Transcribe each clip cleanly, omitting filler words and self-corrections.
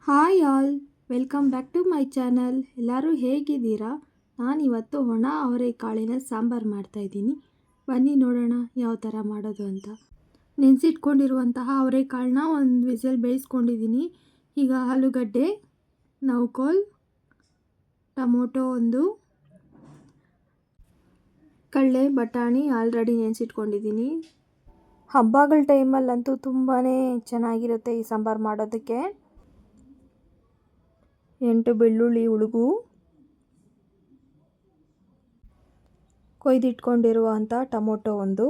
Hi all, welcome back to my channel. ಎಲ್ಲರೂ ಹೇಗಿದ್ದೀರಾ? ನಾನಿವತ್ತು ಒಣ ಅವರೆಕಾಳಿನ ಸಾಂಬಾರು ಮಾಡ್ತಾಯಿದ್ದೀನಿ. ಬನ್ನಿ ನೋಡೋಣ ಯಾವ ಥರ ಮಾಡೋದು ಅಂತ. ನೆನೆಸಿಟ್ಕೊಂಡಿರುವಂತಹ ಅವರೆಕಾಳನ್ನ ಒಂದು ವಿಸಲ್ ಬೇಯಿಸ್ಕೊಂಡಿದ್ದೀನಿ. ಈಗ ಆಲೂಗಡ್ಡೆ, ನೌಕೋಲ್, ಟೊಮೊಟೊ ಒಂದು, ಕಡಲೆ ಬಟಾಣಿ ಆಲ್ರೆಡಿ ನೆನೆಸಿಟ್ಕೊಂಡಿದ್ದೀನಿ. ಹಬ್ಬಗಳ ಟೈಮಲ್ಲಂತೂ ತುಂಬಾ ಚೆನ್ನಾಗಿರುತ್ತೆ ಈ ಸಾಂಬಾರು ಮಾಡೋದಕ್ಕೆ. 8 ಬೆಳ್ಳುಳ್ಳಿ ಉಳುಗು, ಕೊಯ್ದಿಟ್ಕೊಂಡಿರುವಂಥ ಟೊಮೊಟೊ ಒಂದು,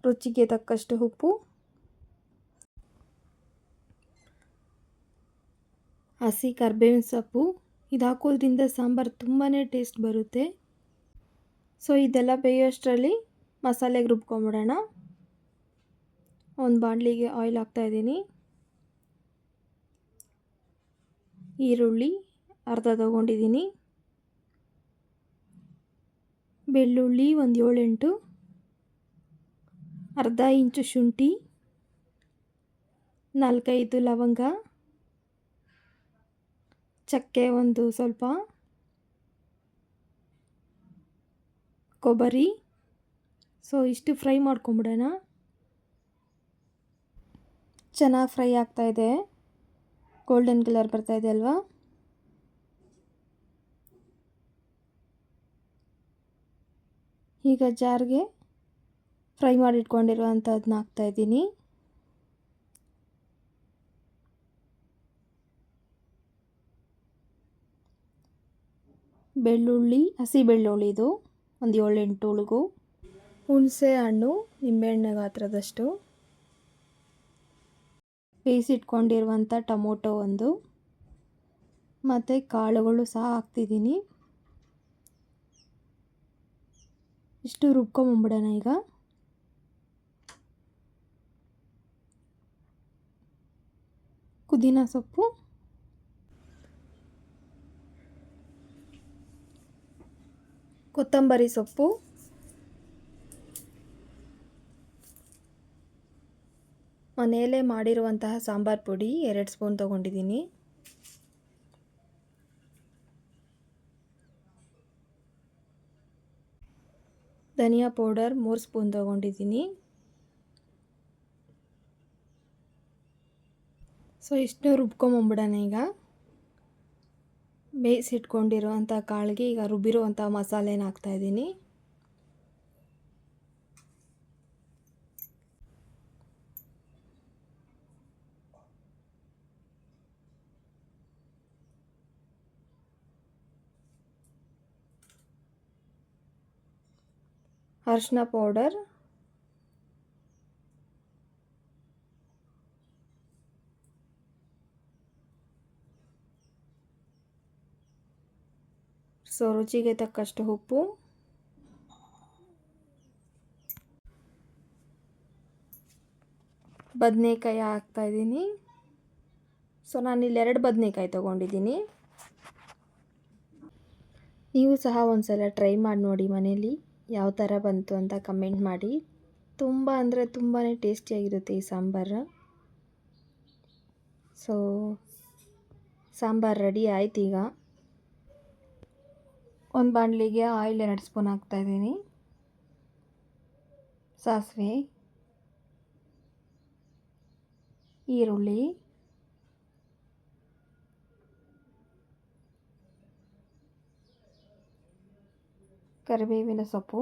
ರುಚಿಗೆ ತಕ್ಕಷ್ಟು ಉಪ್ಪು, ಹಸಿ ಕರಿಬೇವಿನ ಸೊಪ್ಪು. ಇದು ಹಾಕೋದ್ರಿಂದ ಸಾಂಬಾರು ತುಂಬಾ ಟೇಸ್ಟ್ ಬರುತ್ತೆ. ಸೊ ಇದೆಲ್ಲ ಬೇಯೋಷ್ಟರಲ್ಲಿ ಮಸಾಲೆಗೆ ರುಬ್ಕೊಂಬಿಡೋಣ. ಒಂದು ಬಾಣಲಿಗೆ ಆಯಿಲ್ ಹಾಕ್ತಾಯಿದ್ದೀನಿ. ಈರುಳ್ಳಿ ಅರ್ಧ ತಗೊಂಡಿದ್ದೀನಿ. ಬೆಳ್ಳುಳ್ಳಿ ಒಂದು 7-8, ಅರ್ಧ ಇಂಚು ಶುಂಠಿ, 4-5 ಲವಂಗ, ಚಕ್ಕೆ ಒಂದು ಸ್ವಲ್ಪ, ಕೊಬ್ಬರಿ. ಸೊ ಇಷ್ಟು ಫ್ರೈ ಮಾಡ್ಕೊಂಬಿಡೋಣ. ಚೆನ್ನಾಗಿ ಫ್ರೈ ಆಗ್ತಾಯಿದೆ, ಗೋಲ್ಡನ್ ಕಲರ್ ಬರ್ತಾಯಿದೆ ಅಲ್ವಾ? ಈಗ ಜಾರ್ಗೆ ಫ್ರೈ ಮಾಡಿಟ್ಕೊಂಡಿರುವಂಥದ್ದನ್ನ ಹಾಕ್ತಾಯಿದ್ದೀನಿ. ಬೆಳ್ಳುಳ್ಳಿ, ಹಸಿ ಬೆಳ್ಳುಳ್ಳಿದು ಒಂದು 7-8 ಉಳುಗು, ಹುಣಸೆ ಹಣ್ಣು ನಿಂಬೆಹಣ್ಣು ಗಾತ್ರದಷ್ಟು, ಬೇಯಿಸಿಟ್ಕೊಂಡಿರುವಂಥ ಟೊಮೊಟೊ ಒಂದು, ಮತ್ತು ಕಾಳುಗಳು ಸಹ ಹಾಕ್ತಿದ್ದೀನಿ. ಇಷ್ಟು ರುಬ್ಕೊಂಬಂಬಿಡೋಣ. ಈಗ ಪುದೀನ ಸೊಪ್ಪು, ಕೊತ್ತಂಬರಿ ಸೊಪ್ಪು, ಮನೆಯಲ್ಲೇ ಮಾಡಿರುವಂತಹ ಸಾಂಬಾರು ಪುಡಿ 2 ಸ್ಪೂನ್ ತೊಗೊಂಡಿದ್ದೀನಿ. ಧನಿಯಾ ಪೌಡರ್ 3 ಸ್ಪೂನ್ ತೊಗೊಂಡಿದ್ದೀನಿ. ಸೊ ಇಷ್ಟು ರುಬ್ಕೊಂಬಂಬಿಡೋಣ. ಈಗ ಬೇಯಿಸಿಟ್ಕೊಂಡಿರುವಂಥ ಕಾಳಿಗೆ ಈಗ ರುಬ್ಬಿರುವಂಥ ಮಸಾಲೆನ ಹಾಕ್ತಾಯಿದ್ದೀನಿ. ಅರಿಶಿನ ಪೌಡರ್, ಸೊ ರುಚಿಗೆ ತಕ್ಕಷ್ಟು ಉಪ್ಪು, ಬದನೆಕಾಯಿ ಹಾಕ್ತಾಯಿದ್ದೀನಿ. ಸೊ ನಾನಿಲ್ಲಿ 2 ಬದನೆಕಾಯಿ ತೊಗೊಂಡಿದ್ದೀನಿ. ನೀವು ಸಹ ಒಂದ್ಸಲ ಟ್ರೈ ಮಾಡಿ ನೋಡಿ ಮನೇಲಿ, ಯಾವ ಥರ ಬಂತು ಅಂತ ಕಮೆಂಟ್ ಮಾಡಿ. ತುಂಬ ಅಂದರೆ ತುಂಬಾ ಟೇಸ್ಟಿಯಾಗಿರುತ್ತೆ ಈ ಸಾಂಬಾರು. ಸೊ ಸಾಂಬಾರು ರೆಡಿ ಆಯ್ತು. ಈಗ ಒಂದು ಬಾಣಲಿಗೆ ಆಯಿಲ್ 2 ಸ್ಪೂನ್ ಹಾಕ್ತಾಯಿದ್ದೀನಿ. ಸಾಸಿವೆ, ಈರುಳ್ಳಿ, ಕರಿಬೇವಿನ ಸೊಪ್ಪು,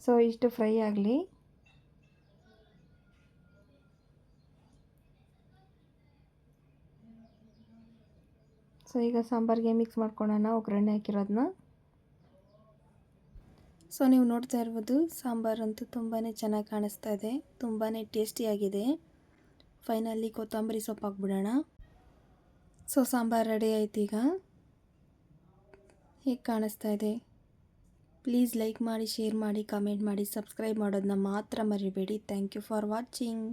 ಸೊ ಇಷ್ಟು ಫ್ರೈ ಆಗಲಿ. ಸೊ ಈಗ ಸಾಂಬಾರಿಗೆ ಮಿಕ್ಸ್ ಮಾಡ್ಕೊಳ್ಳೋಣ ಒಗ್ಗರಣೆ ಹಾಕಿರೋದನ್ನ. ಸೊ ನೀವು ನೋಡ್ತಾ ಇರ್ಬೋದು ಸಾಂಬಾರಂತೂ ತುಂಬಾ ಚೆನ್ನಾಗಿ ಕಾಣಿಸ್ತಾ ಇದೆ, ತುಂಬಾ ಟೇಸ್ಟಿಯಾಗಿದೆ. ಫೈನಲಿ ಕೊತ್ತಂಬರಿ ಸೊಪ್ಪು ಹಾಕ್ಬಿಡೋಣ. ಸೊ ಸಾಂಬಾರು ರೆಡಿ ಆಯ್ತು. ಈಗ ಹೇಗೆ ಕಾಣಿಸ್ತಾ ಇದೆ? ಪ್ಲೀಸ್ ಲೈಕ್ ಮಾಡಿ, ಶೇರ್ ಮಾಡಿ, ಕಮೆಂಟ್ ಮಾಡಿ, ಸಬ್ಸ್ಕ್ರೈಬ್ ಮಾಡೋದನ್ನ ಮಾತ್ರ ಮರಿಬೇಡಿ. Thank you for watching.